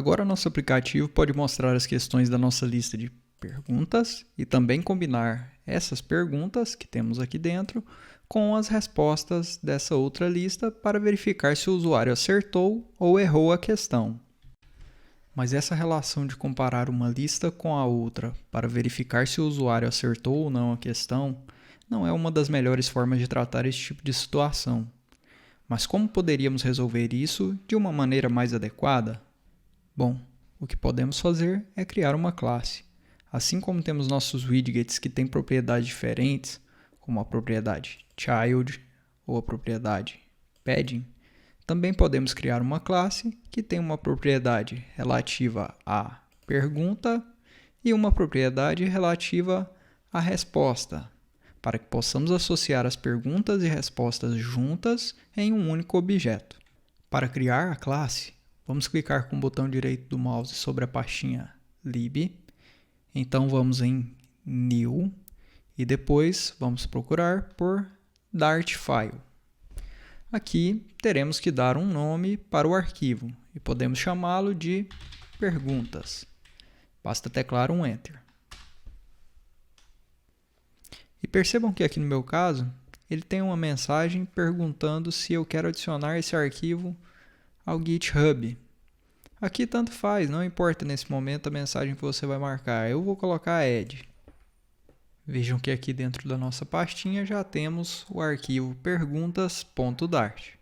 Agora nosso aplicativo pode mostrar as questões da nossa lista de perguntas e também combinar essas perguntas que temos aqui dentro com as respostas dessa outra lista para verificar se o usuário acertou ou errou a questão. Mas essa relação de comparar uma lista com a outra para verificar se o usuário acertou ou não a questão não é uma das melhores formas de tratar esse tipo de situação. Mas como poderíamos resolver isso de uma maneira mais adequada? Bom, o que podemos fazer é criar uma classe. Assim como temos nossos widgets que têm propriedades diferentes, como a propriedade child ou a propriedade padding, também podemos criar uma classe que tem uma propriedade relativa à pergunta e uma propriedade relativa à resposta, para que possamos associar as perguntas e respostas juntas em um único objeto. Para criar a classe, vamos clicar com o botão direito do mouse sobre a pastinha lib. Então vamos em New e depois vamos procurar por Dartfile. Aqui teremos que dar um nome para o arquivo e podemos chamá-lo de perguntas. Basta teclar um Enter. E percebam que aqui no meu caso, ele tem uma mensagem perguntando se eu quero adicionar esse arquivo ao GitHub. Aqui tanto faz, não importa nesse momento a mensagem que você vai marcar. Eu vou colocar add. Vejam que aqui dentro da nossa pastinha já temos o arquivo perguntas.dart.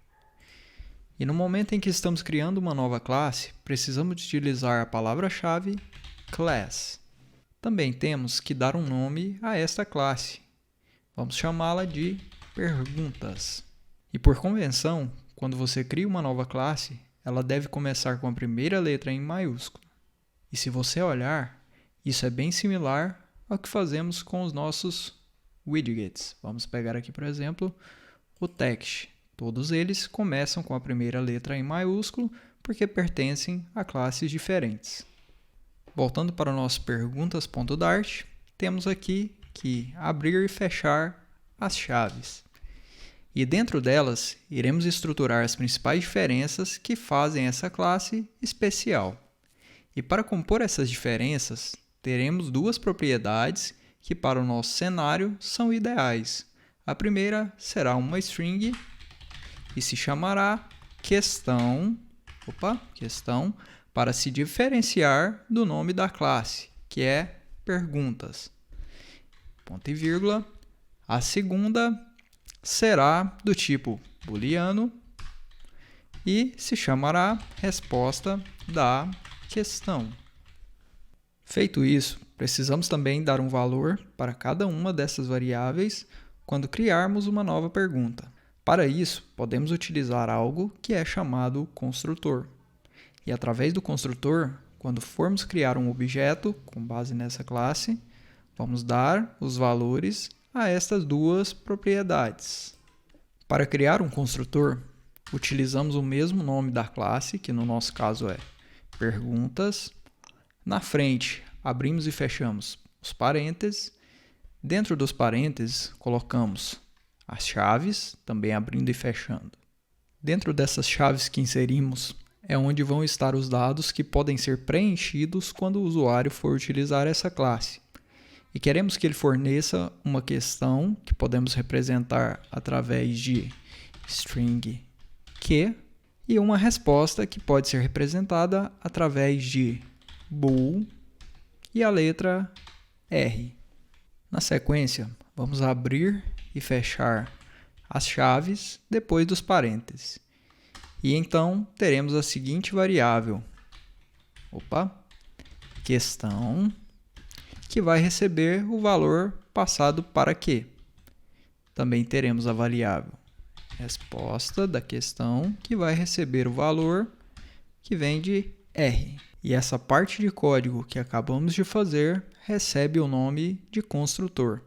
E no momento em que estamos criando uma nova classe, precisamos utilizar a palavra-chave class. Também temos que dar um nome a esta classe. Vamos chamá-la de perguntas. E por convenção, quando você cria uma nova classe, ela deve começar com a primeira letra em maiúsculo. E se você olhar, isso é bem similar ao que fazemos com os nossos widgets. Vamos pegar aqui, por exemplo, o text. Todos eles começam com a primeira letra em maiúsculo porque pertencem a classes diferentes. Voltando para o nosso perguntas.dart, temos aqui que abrir e fechar as chaves. E dentro delas, iremos estruturar as principais diferenças que fazem essa classe especial. E para compor essas diferenças, teremos duas propriedades que para o nosso cenário são ideais. A primeira será uma string e se chamará questão para se diferenciar do nome da classe, que é perguntas. Ponto e vírgula. A segunda será do tipo booleano e se chamará resposta da questão. Feito isso, precisamos também dar um valor para cada uma dessas variáveis quando criarmos uma nova pergunta. Para isso, podemos utilizar algo que é chamado construtor. E através do construtor, quando formos criar um objeto com base nessa classe, vamos dar os valores a estas duas propriedades. Para criar um construtor, utilizamos o mesmo nome da classe, que no nosso caso é perguntas. Na frente, abrimos e fechamos os parênteses. Dentro dos parênteses, colocamos as chaves, também abrindo e fechando. Dentro dessas chaves que inserimos, é onde vão estar os dados que podem ser preenchidos quando o usuário for utilizar essa classe. E queremos que ele forneça uma questão que podemos representar através de string q e uma resposta que pode ser representada através de bool e a letra R. Na sequência, vamos abrir e fechar as chaves depois dos parênteses. E então teremos a seguinte variável, questão, que vai receber o valor passado para Q. Também teremos a variável resposta da questão, que vai receber o valor que vem de R. E essa parte de código que acabamos de fazer recebe o nome de construtor.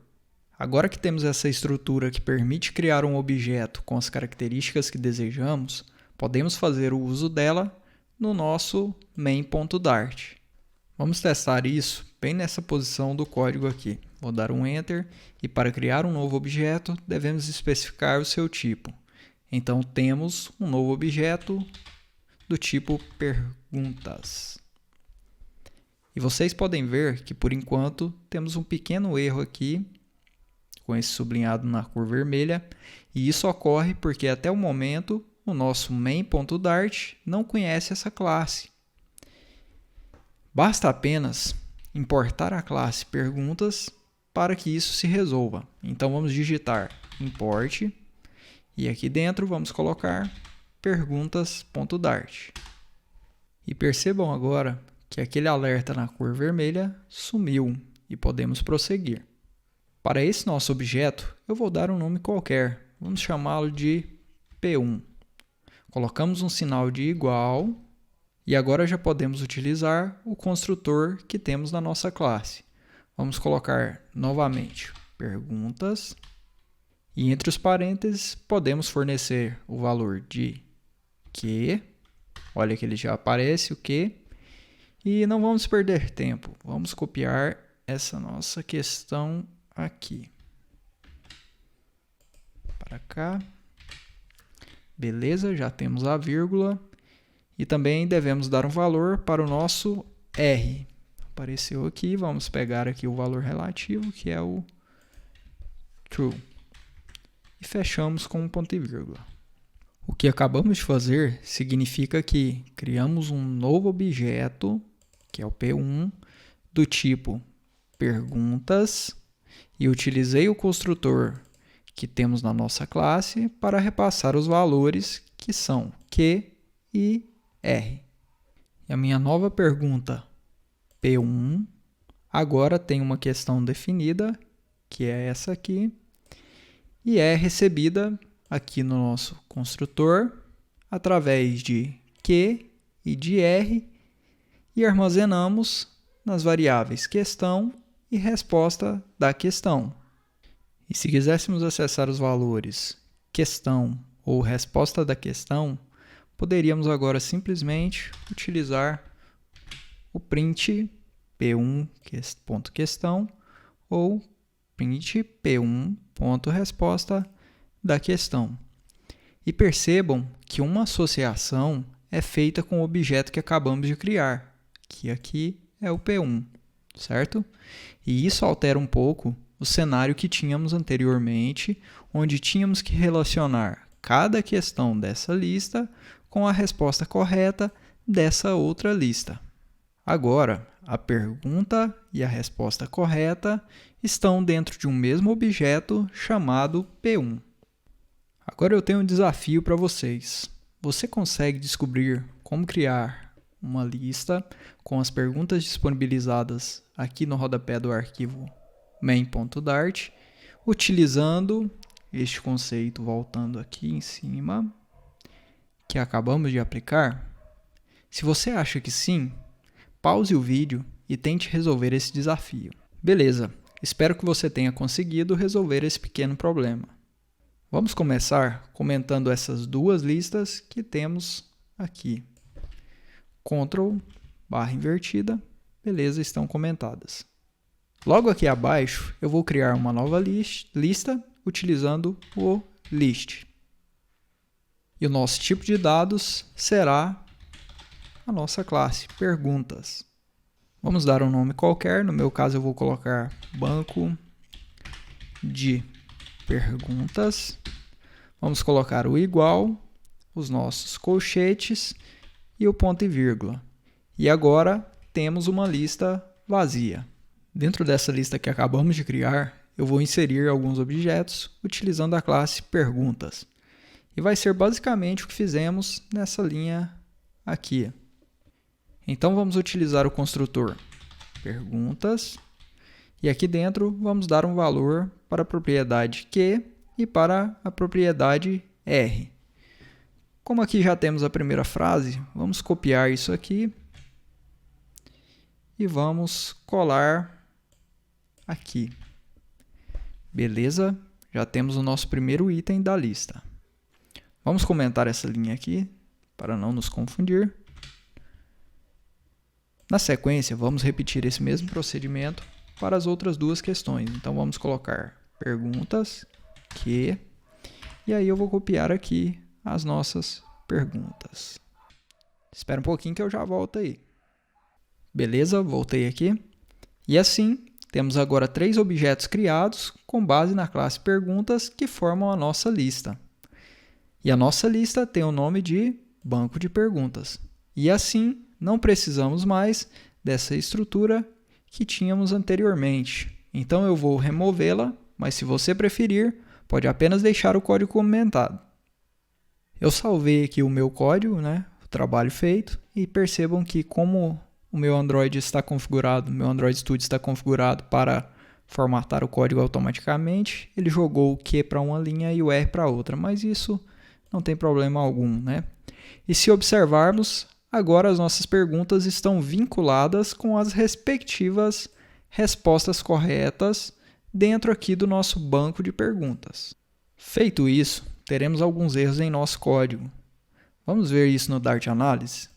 Agora que temos essa estrutura que permite criar um objeto com as características que desejamos, podemos fazer o uso dela no nosso main.dart. Vamos testar isso bem nessa posição do código aqui. Vou dar um Enter e para criar um novo objeto devemos especificar o seu tipo. Então temos um novo objeto do tipo perguntas. E vocês podem ver que, por enquanto, temos um pequeno erro aqui, com esse sublinhado na cor vermelha, e isso ocorre porque, até o momento, o nosso main.dart não conhece essa classe. Basta apenas importar a classe perguntas para que isso se resolva. Então, vamos digitar import, e aqui dentro vamos colocar perguntas.dart. E percebam agora que aquele alerta na cor vermelha sumiu e podemos prosseguir. Para esse nosso objeto, eu vou dar um nome qualquer. Vamos chamá-lo de P1. Colocamos um sinal de igual e agora já podemos utilizar o construtor que temos na nossa classe. Vamos colocar novamente perguntas e entre os parênteses podemos fornecer o valor de que. Olha que ele já aparece o que. E não vamos perder tempo, vamos copiar essa nossa questão aqui. Para cá. Beleza, já temos a vírgula. E também devemos dar um valor para o nosso R. Apareceu aqui, vamos pegar aqui o valor relativo, que é o true. E fechamos com um ponto e vírgula. O que acabamos de fazer significa que criamos um novo objeto, que é o P1, do tipo perguntas, e utilizei o construtor que temos na nossa classe para repassar os valores que são Q e R. E a minha nova pergunta P1 agora tem uma questão definida, que é essa aqui, e é recebida aqui no nosso construtor através de Q e de R e armazenamos nas variáveis questão e resposta da questão. E se quiséssemos acessar os valores questão ou resposta da questão, poderíamos agora simplesmente utilizar o print p1.questão ou print p1.resposta da questão. E percebam que uma associação é feita com o objeto que acabamos de criar, que aqui é o P1, certo? E isso altera um pouco o cenário que tínhamos anteriormente, onde tínhamos que relacionar cada questão dessa lista com a resposta correta dessa outra lista. Agora, a pergunta e a resposta correta estão dentro de um mesmo objeto chamado P1. Agora eu tenho um desafio para vocês. Você consegue descobrir como criar uma lista com as perguntas disponibilizadas aqui no rodapé do arquivo main.dart, utilizando este conceito voltando aqui em cima, que acabamos de aplicar? Se você acha que sim, pause o vídeo e tente resolver esse desafio. Beleza, espero que você tenha conseguido resolver esse pequeno problema. Vamos começar comentando essas duas listas que temos aqui. Ctrl, barra invertida, beleza, estão comentadas. Logo aqui abaixo, eu vou criar uma nova lista utilizando o list. E o nosso tipo de dados será a nossa classe, perguntas. Vamos dar um nome qualquer, no meu caso eu vou colocar banco de perguntas. Vamos colocar o igual, os nossos colchetes e o ponto e vírgula. E agora temos uma lista vazia. Dentro dessa lista que acabamos de criar, eu vou inserir alguns objetos utilizando a classe perguntas. E vai ser basicamente o que fizemos nessa linha aqui. Então vamos utilizar o construtor perguntas e aqui dentro vamos dar um valor para a propriedade Q e para a propriedade R. Como aqui já temos a primeira frase, vamos copiar isso aqui e vamos colar aqui. Beleza? Já temos o nosso primeiro item da lista. Vamos comentar essa linha aqui para não nos confundir. Na sequência, vamos repetir esse mesmo procedimento para as outras duas questões. Então, vamos colocar perguntas, que, e aí eu vou copiar aqui as nossas perguntas. Espera um pouquinho que eu já volto aí. Beleza, voltei aqui. E assim, temos agora 3 objetos criados com base na classe perguntas que formam a nossa lista. E a nossa lista tem o nome de banco de perguntas. E assim, não precisamos mais dessa estrutura que tínhamos anteriormente. Então eu vou removê-la, mas se você preferir, pode apenas deixar o código comentado. Eu salvei aqui o meu código, né, o trabalho feito, e percebam que como o meu Android está configurado, meu Android Studio está configurado para formatar o código automaticamente, ele jogou o Q para uma linha e o R para outra, mas isso não tem problema algum, né? E se observarmos, agora as nossas perguntas estão vinculadas com as respectivas respostas corretas dentro aqui do nosso banco de perguntas. Feito isso, teremos alguns erros em nosso código. Vamos ver isso no Dart Analysis?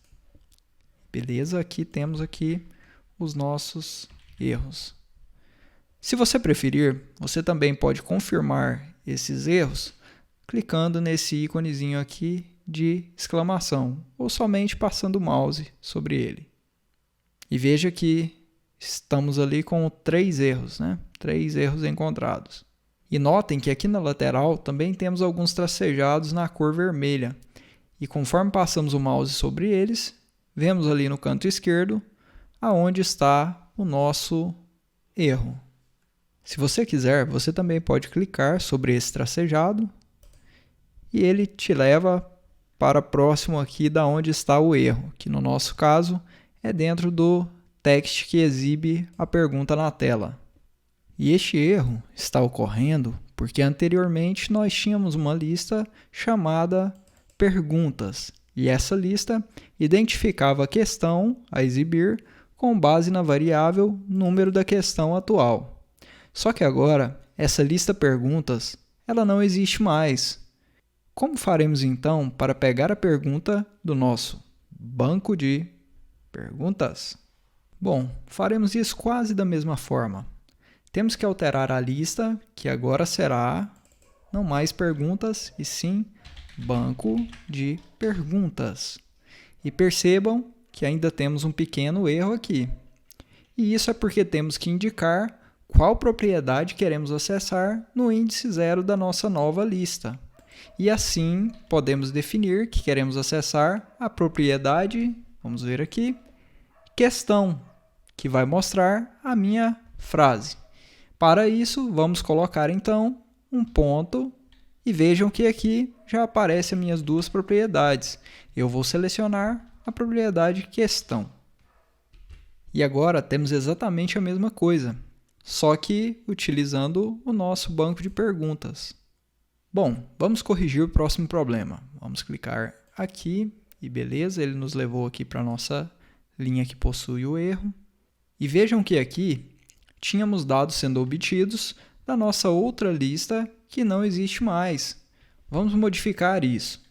Beleza, aqui temos aqui os nossos erros. Se você preferir, você também pode confirmar esses erros clicando nesse íconezinho aqui de exclamação ou somente passando o mouse sobre ele. E veja que estamos ali com 3 erros, né? 3 erros encontrados. E notem que aqui na lateral também temos alguns tracejados na cor vermelha. E conforme passamos o mouse sobre eles, vemos ali no canto esquerdo aonde está o nosso erro. Se você quiser, você também pode clicar sobre esse tracejado e ele te leva para próximo aqui da onde está o erro, que no nosso caso é dentro do text que exibe a pergunta na tela. E este erro está ocorrendo porque anteriormente nós tínhamos uma lista chamada perguntas, e essa lista identificava a questão a exibir com base na variável número da questão atual. Só que agora, essa lista perguntas, ela não existe mais. Como faremos então para pegar a pergunta do nosso banco de perguntas? Bom, faremos isso quase da mesma forma. Temos que alterar a lista, que agora será não mais perguntas, e sim banco de perguntas. E percebam que ainda temos um pequeno erro aqui. E isso é porque temos que indicar qual propriedade queremos acessar no índice 0 da nossa nova lista. E assim podemos definir que queremos acessar a propriedade, vamos ver aqui, questão, que vai mostrar a minha frase. Para isso, vamos colocar então um ponto e vejam que aqui já aparecem as minhas 2 propriedades. Eu vou selecionar a propriedade questão. E agora temos exatamente a mesma coisa, só que utilizando o nosso banco de perguntas. Bom, vamos corrigir o próximo problema. Vamos clicar aqui e beleza, ele nos levou aqui para a nossa linha que possui o erro. E vejam que aqui tínhamos dados sendo obtidos da nossa outra lista que não existe mais. Vamos modificar isso.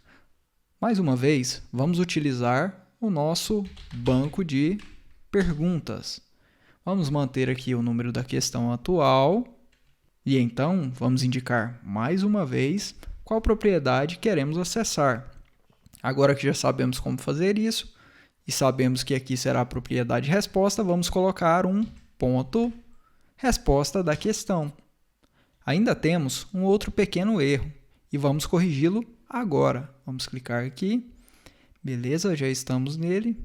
Mais uma vez, vamos utilizar o nosso banco de perguntas. Vamos manter aqui o número da questão atual e então vamos indicar mais uma vez qual propriedade queremos acessar. Agora que já sabemos como fazer isso e sabemos que aqui será a propriedade resposta, vamos colocar um ponto resposta da questão. Ainda temos um outro pequeno erro e vamos corrigi-lo agora. Vamos clicar aqui. Beleza, já estamos nele.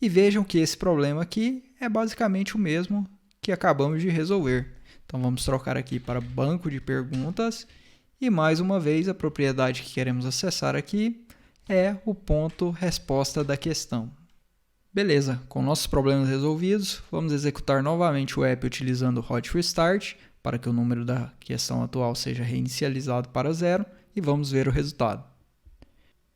E vejam que esse problema aqui é basicamente o mesmo que acabamos de resolver. Então vamos trocar aqui para banco de perguntas e mais uma vez a propriedade que queremos acessar aqui é o ponto resposta da questão. Beleza, com nossos problemas resolvidos, vamos executar novamente o app utilizando o hot restart para que o número da questão atual seja reinicializado para 0 e vamos ver o resultado.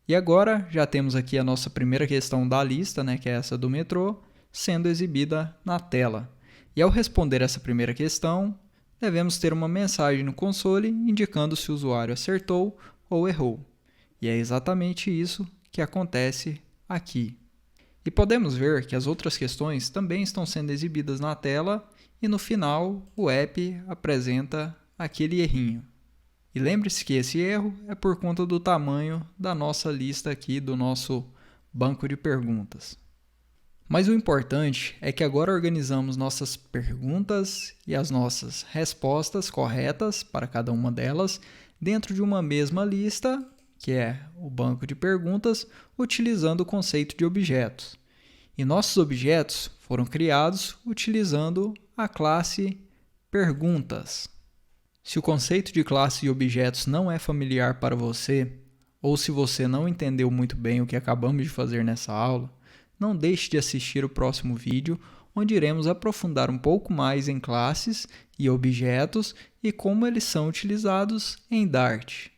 E agora já temos aqui a nossa primeira questão da lista, né, que é essa do metrô, sendo exibida na tela. E ao responder essa primeira questão, devemos ter uma mensagem no console indicando se o usuário acertou ou errou. E é exatamente isso que acontece aqui. E podemos ver que as outras questões também estão sendo exibidas na tela e no final o app apresenta aquele errinho. E lembre-se que esse erro é por conta do tamanho da nossa lista aqui, do nosso banco de perguntas. Mas o importante é que agora organizamos nossas perguntas e as nossas respostas corretas para cada uma delas dentro de uma mesma lista, que é o banco de perguntas, utilizando o conceito de objetos. E nossos objetos foram criados utilizando a classe perguntas. Se o conceito de classe e objetos não é familiar para você, ou se você não entendeu muito bem o que acabamos de fazer nessa aula, não deixe de assistir o próximo vídeo, onde iremos aprofundar um pouco mais em classes e objetos e como eles são utilizados em Dart.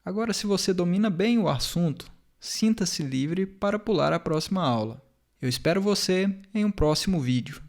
Agora, se você domina bem o assunto, sinta-se livre para pular a próxima aula. Eu espero você em um próximo vídeo.